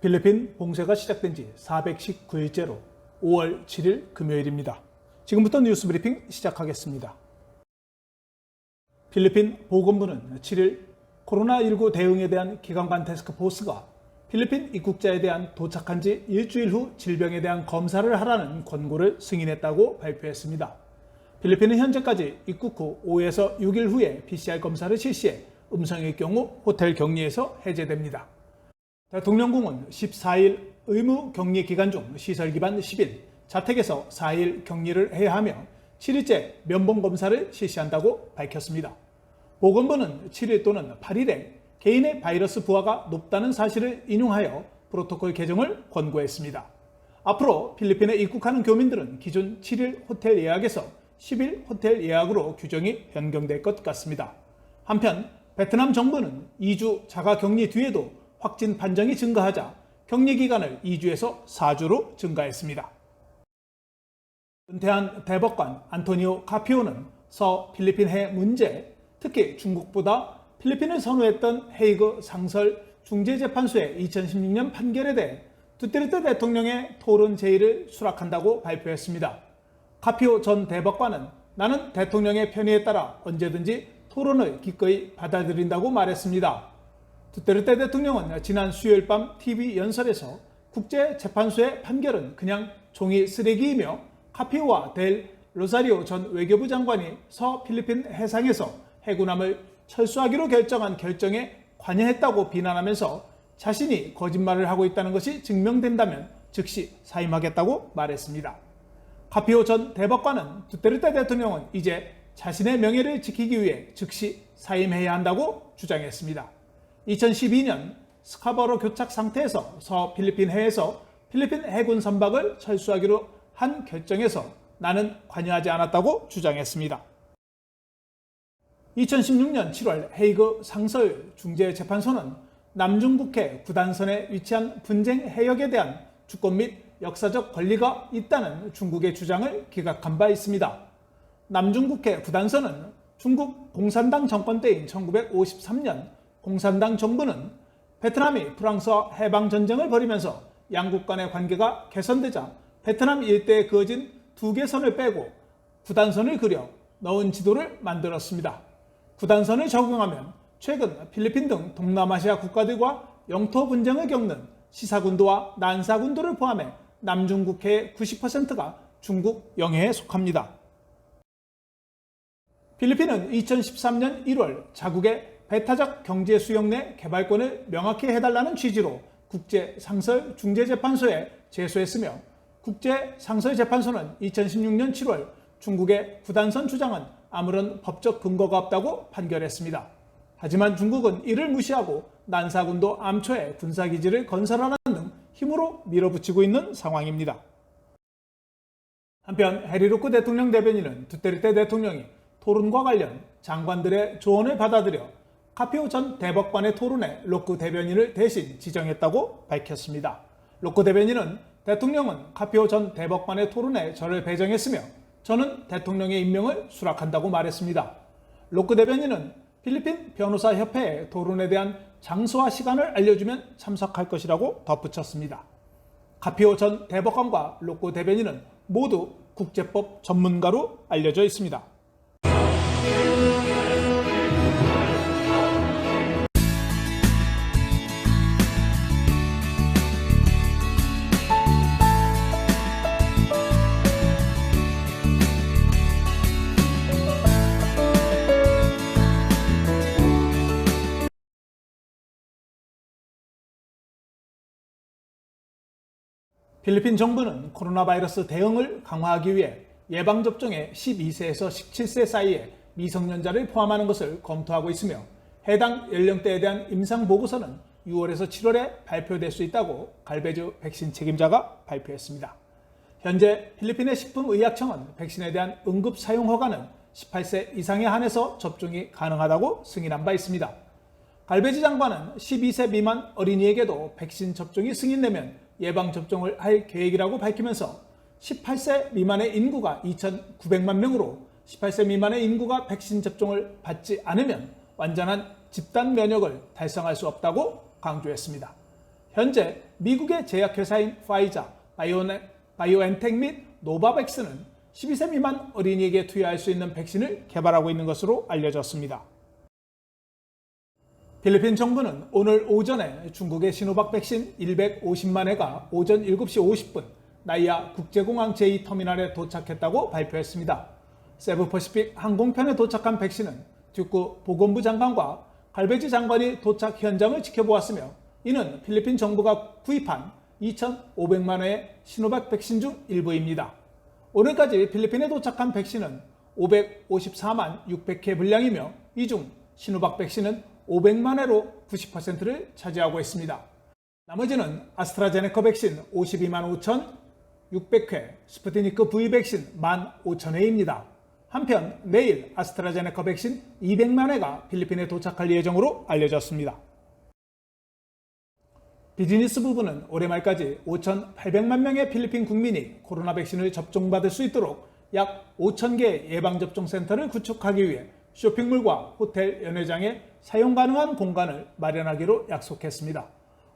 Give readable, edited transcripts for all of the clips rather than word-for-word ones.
필리핀 봉쇄가 시작된 지 419일째로 5월 7일 금요일입니다. 지금부터 뉴스 브리핑 시작하겠습니다. 필리핀 보건부는 7일 코로나19 대응에 대한 기관간 태스크포스가 필리핀 입국자에 대한 도착한 지 일주일 후 질병에 대한 검사를 하라는 권고를 승인했다고 발표했습니다. 필리핀은 현재까지 입국 후 5에서 6일 후에 PCR 검사를 실시해 음성일 경우 호텔 격리에서 해제됩니다. 대통령궁은 14일 의무 격리 기간 중 시설 기반 10일, 자택에서 4일 격리를 해야 하며 7일째 면봉 검사를 실시한다고 밝혔습니다. 보건부는 7일 또는 8일에 개인의 바이러스 부하가 높다는 사실을 인용하여 프로토콜 개정을 권고했습니다. 앞으로 필리핀에 입국하는 교민들은 기존 7일 호텔 예약에서 10일 호텔 예약으로 규정이 변경될 것 같습니다. 한편 베트남 정부는 2주 자가 격리 뒤에도 확진 판정이 증가하자 격리 기간을 2주에서 4주로 증가했습니다. 은퇴한 대법관 안토니오 카피오는 서필리핀 해 문제, 특히 중국보다 필리핀을 선호했던 헤이그 상설 중재재판소의 2016년 판결에 대해 두테르테 대통령의 토론 제의를 수락한다고 발표했습니다. 카피오 전 대법관은 나는 대통령의 편의에 따라 언제든지 토론을 기꺼이 받아들인다고 말했습니다. 두테르테 대통령은 지난 수요일 밤 TV 연설에서 국제재판소의 판결은 그냥 종이 쓰레기이며 카피오와 델 로사리오 전 외교부 장관이 서필리핀 해상에서 해군함을 철수하기로 결정한 결정에 관여했다고 비난하면서 자신이 거짓말을 하고 있다는 것이 증명된다면 즉시 사임하겠다고 말했습니다. 카피오 전 대법관은 두테르테 대통령은 이제 자신의 명예를 지키기 위해 즉시 사임해야 한다고 주장했습니다. 2012년 스카버로 교착 상태에서 서필리핀 해에서 필리핀 해군 선박을 철수하기로 한 결정에서 나는 관여하지 않았다고 주장했습니다. 2016년 7월 헤이그 상설 중재재판소는 남중국해 구단선에 위치한 분쟁 해역에 대한 주권 및 역사적 권리가 있다는 중국의 주장을 기각한 바 있습니다. 남중국해 구단선은 중국 공산당 정권 때인 1953년 공산당 정부는 베트남이 프랑스와 해방전쟁을 벌이면서 양국 간의 관계가 개선되자 베트남 일대에 그어진 두 개 선을 빼고 구단선을 그려 넣은 지도를 만들었습니다. 구단선을 적용하면 최근 필리핀 등 동남아시아 국가들과 영토 분쟁을 겪는 시사군도와 난사군도를 포함해 남중국해의 90%가 중국 영해에 속합니다. 필리핀은 2013년 1월 자국의 배타적 경제 수역 내 개발권을 명확히 해달라는 취지로 국제상설중재재판소에 제소했으며 국제상설재판소는 2016년 7월 중국의 구단선 주장은 아무런 법적 근거가 없다고 판결했습니다. 하지만 중국은 이를 무시하고 난사군도 암초에 군사기지를 건설하는 등 힘으로 밀어붙이고 있는 상황입니다. 한편 해리 로크 대통령 대변인은 두테르테 대통령이 토론과 관련 장관들의 조언을 받아들여 카피오 전 대법관의 토론에 로크 대변인을 대신 지정했다고 밝혔습니다. 로크 대변인은 대통령은 카피오 전 대법관의 토론에 저를 배정했으며 저는 대통령의 임명을 수락한다고 말했습니다. 로크 대변인은 필리핀 변호사 협회에 토론에 대한 장소와 시간을 알려주면 참석할 것이라고 덧붙였습니다. 카피오 전 대법관과 로크 대변인은 모두 국제법 전문가로 알려져 있습니다. 필리핀 정부는 코로나 바이러스 대응을 강화하기 위해 예방접종에 12세에서 17세 사이에 미성년자를 포함하는 것을 검토하고 있으며 해당 연령대에 대한 임상보고서는 6월에서 7월에 발표될 수 있다고 갈베주 백신 책임자가 발표했습니다. 현재 필리핀의 식품의약청은 백신에 대한 응급 사용 허가는 18세 이상에 한해서 접종이 가능하다고 승인한 바 있습니다. 갈베지 장관은 12세 미만 어린이에게도 백신 접종이 승인되면 예방접종을 할 계획이라고 밝히면서 18세 미만의 인구가 2,900만 명으로 18세 미만의 인구가 백신 접종을 받지 않으면 완전한 집단 면역을 달성할 수 없다고 강조했습니다. 현재 미국의 제약회사인 파이자, 바이오엔텍 및 노바백스는 12세 미만 어린이에게 투여할 수 있는 백신을 개발하고 있는 것으로 알려졌습니다. 필리핀 정부는 오늘 오전에 중국의 시노박 백신 150만 회가 오전 7시 50분 나이아 국제공항 제2터미널에 도착했다고 발표했습니다. 세부퍼시픽 항공편에 도착한 백신은 듀크 보건부 장관과 갈베지 장관이 도착 현장을 지켜보았으며 이는 필리핀 정부가 구입한 2,500만 회의 시노박 백신 중 일부입니다. 오늘까지 필리핀에 도착한 백신은 554만 600회 분량이며 이 중 시노박 백신은 500만 회로 90%를 차지하고 있습니다. 나머지는 아스트라제네카 백신 52만 5,600회, 스푸트니크 V 백신 15,000회입니다. 한편 내일 아스트라제네카 백신 200만 회가 필리핀에 도착할 예정으로 알려졌습니다. 비즈니스 부부는 올해 말까지 5,800만 명의 필리핀 국민이 코로나 백신을 접종받을 수 있도록 약 5,000개의 예방접종센터를 구축하기 위해 쇼핑몰과 호텔, 연회장에 사용 가능한 공간을 마련하기로 약속했습니다.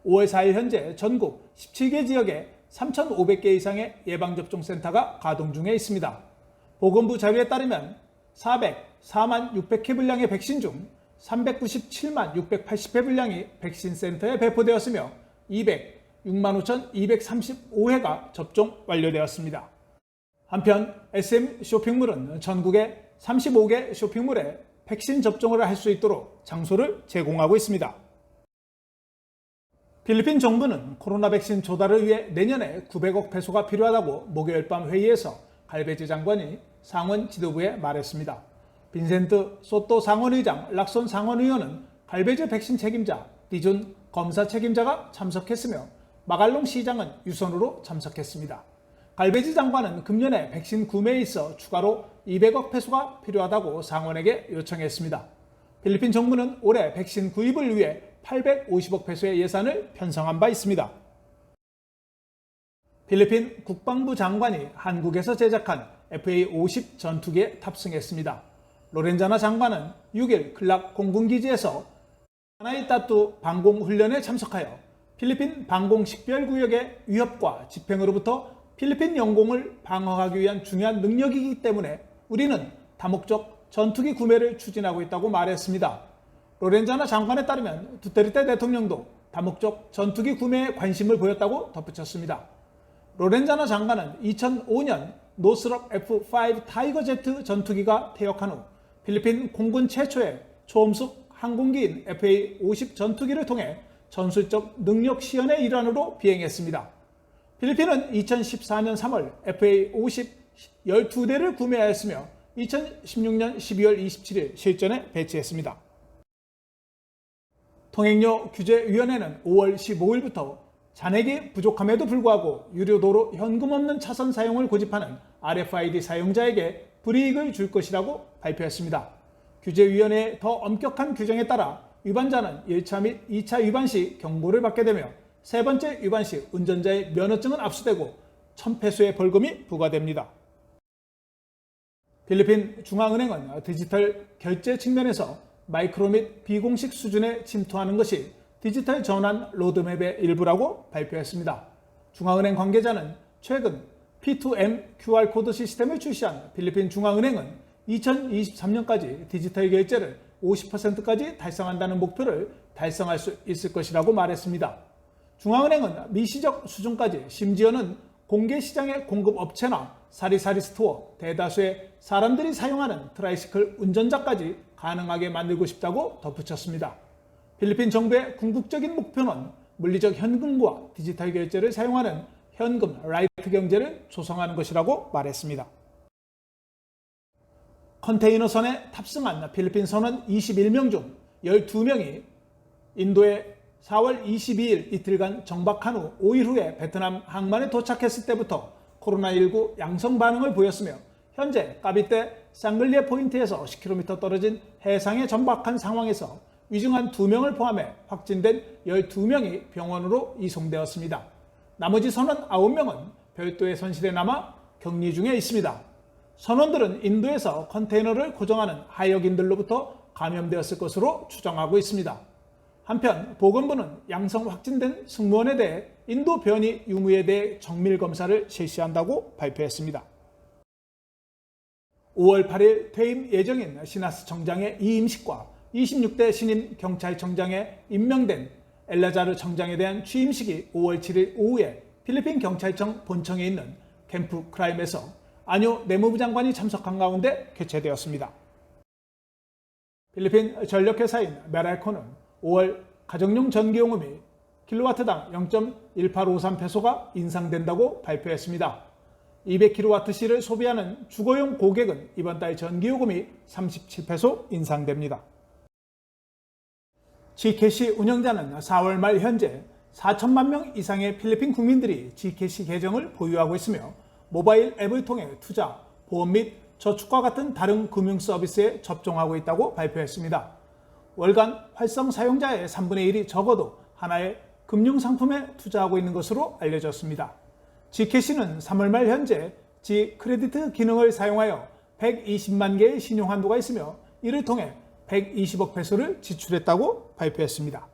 5월 4일 현재 전국 17개 지역에 3,500개 이상의 예방접종센터가 가동 중에 있습니다. 보건부 자료에 따르면 404만 600회 분량의 백신 중 397만 680회 분량이 백신센터에 배포되었으며 206만 5,235회가 접종 완료되었습니다. 한편 SM 쇼핑몰은 전국의 35개 쇼핑몰에 백신 접종을 할 수 있도록 장소를 제공하고 있습니다. 필리핀 정부는 코로나 백신 조달을 위해 내년에 900억 페소가 필요하다고 목요일 밤 회의에서 갈베지 장관이 상원 지도부에 말했습니다. 빈센트 소토 상원의장, 락손 상원의원은 갈베지 백신 책임자, 디존 검사 책임자가 참석했으며 마갈롱 시장은 유선으로 참석했습니다. 갈베지 장관은 금년에 백신 구매에 있어 추가로 200억 페소가 필요하다고 상원에게 요청했습니다. 필리핀 정부는 올해 백신 구입을 위해 850억 페소의 예산을 편성한 바 있습니다. 필리핀 국방부 장관이 한국에서 제작한 FA-50 전투기에 탑승했습니다. 로렌자나 장관은 6일 클락 공군기지에서 하나이따뚜 방공훈련에 참석하여 필리핀 방공식별구역의 위협과 집행으로부터 필리핀 영공을 방어하기 위한 중요한 능력이기 때문에 우리는 다목적 전투기 구매를 추진하고 있다고 말했습니다. 로렌자나 장관에 따르면 두테르테 대통령도 다목적 전투기 구매에 관심을 보였다고 덧붙였습니다. 로렌자나 장관은 2005년 노스럽 F-5 타이거 제트 전투기가 퇴역한 후 필리핀 공군 최초의 초음속 항공기인 FA-50 전투기를 통해 전술적 능력 시연의 일환으로 비행했습니다. 필리핀은 2014년 3월 FA-50 12대를 구매하였으며 2016년 12월 27일 실전에 배치했습니다. 통행료 규제위원회는 5월 15일부터 잔액이 부족함에도 불구하고 유료도로 현금 없는 차선 사용을 고집하는 RFID 사용자에게 불이익을 줄 것이라고 발표했습니다. 규제위원회의 더 엄격한 규정에 따라 위반자는 1차 및 2차 위반 시 경고를 받게 되며 세 번째 위반 시 운전자의 면허증은 압수되고 1,000페소의 벌금이 부과됩니다. 필리핀 중앙은행은 디지털 결제 측면에서 마이크로 및 비공식 수준에 침투하는 것이 디지털 전환 로드맵의 일부라고 발표했습니다. 중앙은행 관계자는 최근 P2M QR코드 시스템을 출시한 필리핀 중앙은행은 2023년까지 디지털 결제를 50%까지 달성한다는 목표를 달성할 수 있을 것이라고 말했습니다. 중앙은행은 미시적 수준까지 심지어는 공개시장의 공급업체나 사리사리 스토어, 대다수의 사람들이 사용하는 트라이시클 운전자까지 가능하게 만들고 싶다고 덧붙였습니다. 필리핀 정부의 궁극적인 목표는 물리적 현금과 디지털 결제를 사용하는 현금 라이트 경제를 조성하는 것이라고 말했습니다. 컨테이너선에 탑승한 필리핀 선원 21명 중 12명이 인도에 4월 22일 이틀간 정박한 후 5일 후에 베트남 항만에 도착했을 때부터 코로나19 양성 반응을 보였으며 현재 까비떼 쌍글리에 포인트에서 10km 떨어진 해상에 정박한 상황에서 위중한 2명을 포함해 확진된 12명이 병원으로 이송되었습니다. 나머지 선원 9명은 별도의 선실에 남아 격리 중에 있습니다. 선원들은 인도에서 컨테이너를 고정하는 하역인들로부터 감염되었을 것으로 추정하고 있습니다. 한편 보건부는 양성 확진된 승무원에 대해 인도 변이 유무에 대해 정밀 검사를 실시한다고 발표했습니다. 5월 8일 퇴임 예정인 시나스 청장의 이임식과 26대 신임 경찰청장에 임명된 엘라자르 청장에 대한 취임식이 5월 7일 오후에 필리핀 경찰청 본청에 있는 캠프 크라임에서 안효 내무부 장관이 참석한 가운데 개최되었습니다. 필리핀 전력회사인 메랄코는 5월 가정용 전기요금이 킬로와트당 0.1853페소가 인상된다고 발표했습니다. 200kWh를 소비하는 주거용 고객은 이번 달 전기요금이 37페소 인상됩니다. Gcash 운영자는 4월 말 현재 4천만 명 이상의 필리핀 국민들이 Gcash 계정을 보유하고 있으며 모바일 앱을 통해 투자, 보험 및 저축과 같은 다른 금융 서비스에 접종하고 있다고 발표했습니다. 월간 활성 사용자의 3분의 1이 적어도 하나의 금융 상품에 투자하고 있는 것으로 알려졌습니다. Gcash는 3월 말 현재 G크레디트 기능을 사용하여 120만 개의 신용 한도가 있으며 이를 통해 120억 페소를 지출했다고 발표했습니다.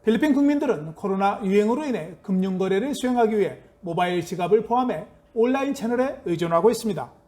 필리핀 국민들은 코로나 유행으로 인해 금융거래를 수행하기 위해 모바일 지갑을 포함해 온라인 채널에 의존하고 있습니다.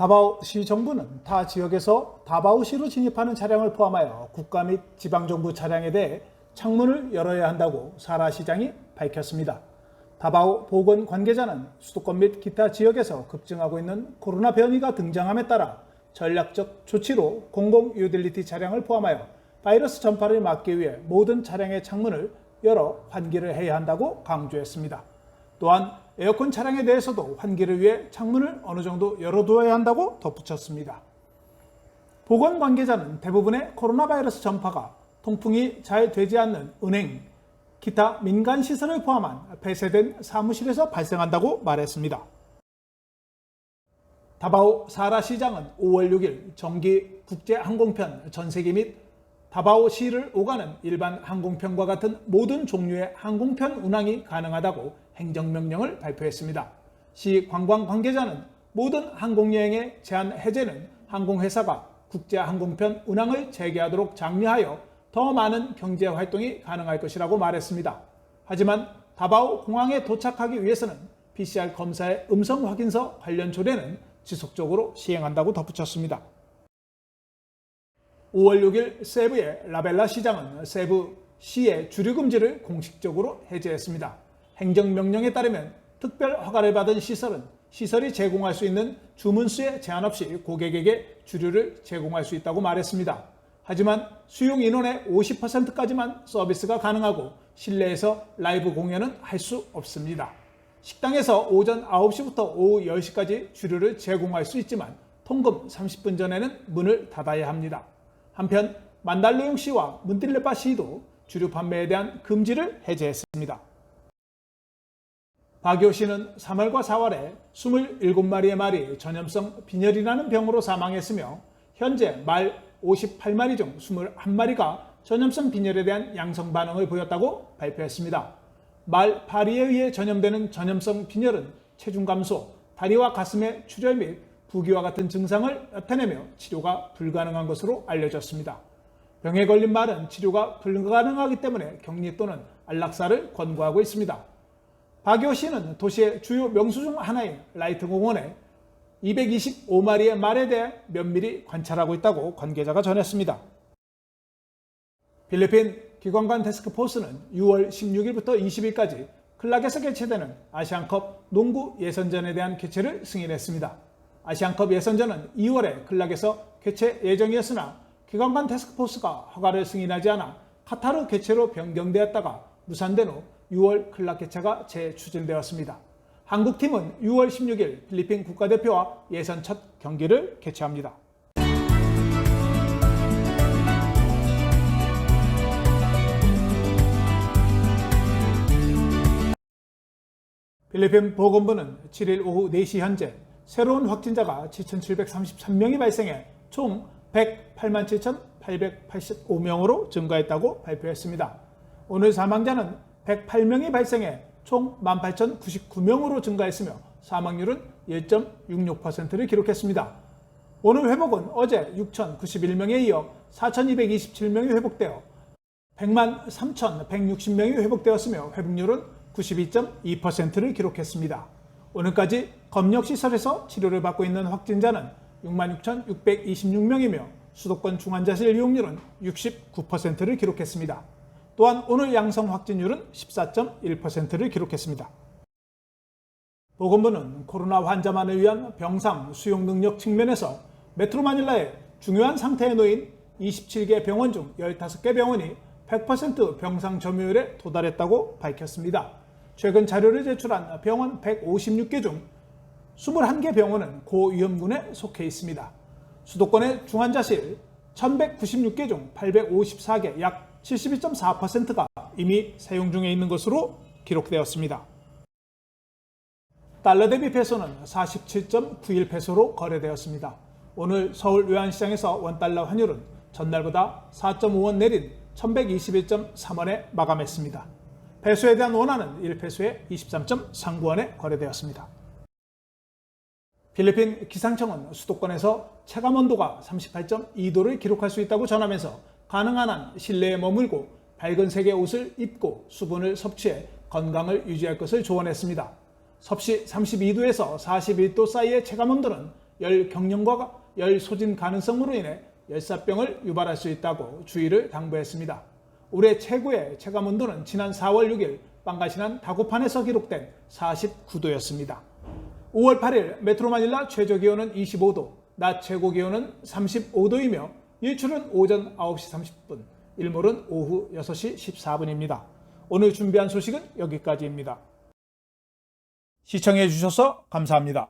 다바오시 정부는 타 지역에서 다바오시로 진입하는 차량을 포함하여 국가 및 지방정부 차량에 대해 창문을 열어야 한다고 사라 시장이 밝혔습니다. 다바오 보건 관계자는 수도권 및 기타 지역에서 급증하고 있는 코로나 변이가 등장함에 따라 전략적 조치로 공공 유틸리티 차량을 포함하여 바이러스 전파를 막기 위해 모든 차량의 창문을 열어 환기를 해야 한다고 강조했습니다. 또한 에어컨 차량에 대해서도 환기를 위해 창문을 어느 정도 열어두어야 한다고 덧붙였습니다. 보건 관계자는 대부분의 코로나 바이러스 전파가 통풍이 잘 되지 않는 은행, 기타 민간 시설을 포함한 폐쇄된 사무실에서 발생한다고 말했습니다. 다바오 사라 시장은 5월 6일 정기 국제항공편 전세기 및 다바오시를 오가는 일반 항공편과 같은 모든 종류의 항공편 운항이 가능하다고 행정명령을 발표했습니다. 시 관광 관계자는 모든 항공여행의 제한 해제는 항공회사가 국제항공편 운항을 재개하도록 장려하여 더 많은 경제활동이 가능할 것이라고 말했습니다. 하지만 다바오 공항에 도착하기 위해서는 PCR 검사의 음성 확인서 관련 조례는 지속적으로 시행한다고 덧붙였습니다. 5월 6일 세부의 라벨라 시장은 세부 시의 주류 금지를 공식적으로 해제했습니다. 행정명령에 따르면 특별 허가를 받은 시설은 시설이 제공할 수 있는 주문수에 제한 없이 고객에게 주류를 제공할 수 있다고 말했습니다. 하지만 수용 인원의 50%까지만 서비스가 가능하고 실내에서 라이브 공연은 할 수 없습니다. 식당에서 오전 9시부터 오후 10시까지 주류를 제공할 수 있지만 통금 30분 전에는 문을 닫아야 합니다. 한편 만달로용 시와 문틸레파 시도 주류 판매에 대한 금지를 해제했습니다. 바교 시는 3월과 4월에 27마리의 말이 전염성 빈혈이라는 병으로 사망했으며 현재 말 58마리 중 21마리가 전염성 빈혈에 대한 양성 반응을 보였다고 발표했습니다. 말 파리에 의해 전염되는 전염성 빈혈은 체중 감소, 다리와 가슴의 출혈 및 부기와 같은 증상을 나타내며 치료가 불가능한 것으로 알려졌습니다. 병에 걸린 말은 치료가 불가능하기 때문에 격리 또는 안락사를 권고하고 있습니다. 바교시는 도시의 주요 명소 중 하나인 라이트 공원에 225마리의 말에 대해 면밀히 관찰하고 있다고 관계자가 전했습니다. 필리핀 기관관 태스크포스는 6월 16일부터 20일까지 클락에서 개최되는 아시안컵 농구 예선전에 대한 개최를 승인했습니다. 아시안컵 예선전은 2월에 클락에서 개최 예정이었으나 기관관 태스크포스가 허가를 승인하지 않아 카타르 개최로 변경되었다가 무산된 후 6월 클락 개최가 재추진되었습니다. 한국팀은 6월 16일 필리핀 국가대표와 예선 첫 경기를 개최합니다. 필리핀 보건부는 7일 오후 4시 현재 새로운 확진자가 7,733명이 발생해 총 108만 7,885명으로 증가했다고 발표했습니다. 오늘 사망자는 108명이 발생해 총 18,099명으로 증가했으며 사망률은 1.66%를 기록했습니다. 오늘 회복은 어제 6,091명에 이어 4,227명이 회복되어 100만 3,160명이 회복되었으며 회복률은 92.2%를 기록했습니다. 오늘까지 검역시설에서 치료를 받고 있는 확진자는 66,626명이며 수도권 중환자실 이용률은 69%를 기록했습니다. 또한 오늘 양성 확진율은 14.1%를 기록했습니다. 보건부는 코로나 환자만을 위한 병상 수용 능력 측면에서 메트로 마닐라의 중요한 상태에 놓인 27개 병원 중 15개 병원이 100% 병상 점유율에 도달했다고 밝혔습니다. 최근 자료를 제출한 병원 156개 중 21개 병원은 고위험군에 속해 있습니다. 수도권의 중환자실 1196개 중 854개 약 72.4%가 이미 사용 중에 있는 것으로 기록되었습니다. 달러 대비 페소는 47.91페소로 거래되었습니다. 오늘 서울 외환시장에서 원달러 환율은 전날보다 4.5원 내린 1121.3원에 마감했습니다. 페소에 대한 원화는 1페소에 23.39원에 거래되었습니다. 필리핀 기상청은 수도권에서 체감온도가 38.2도를 기록할 수 있다고 전하면서 가능한 한 실내에 머물고 밝은 색의 옷을 입고 수분을 섭취해 건강을 유지할 것을 조언했습니다. 섭씨 32도에서 41도 사이의 체감온도는 열 경련과 열 소진 가능성으로 인해 열사병을 유발할 수 있다고 주의를 당부했습니다. 올해 최고의 체감온도는 지난 4월 6일 빵가시난 다구판에서 기록된 49도였습니다. 5월 8일 메트로 마닐라 최저기온은 25도, 낮 최고기온은 35도이며 일출은 오전 9시 30분, 일몰은 오후 6시 14분입니다. 오늘 준비한 소식은 여기까지입니다. 시청해 주셔서 감사합니다.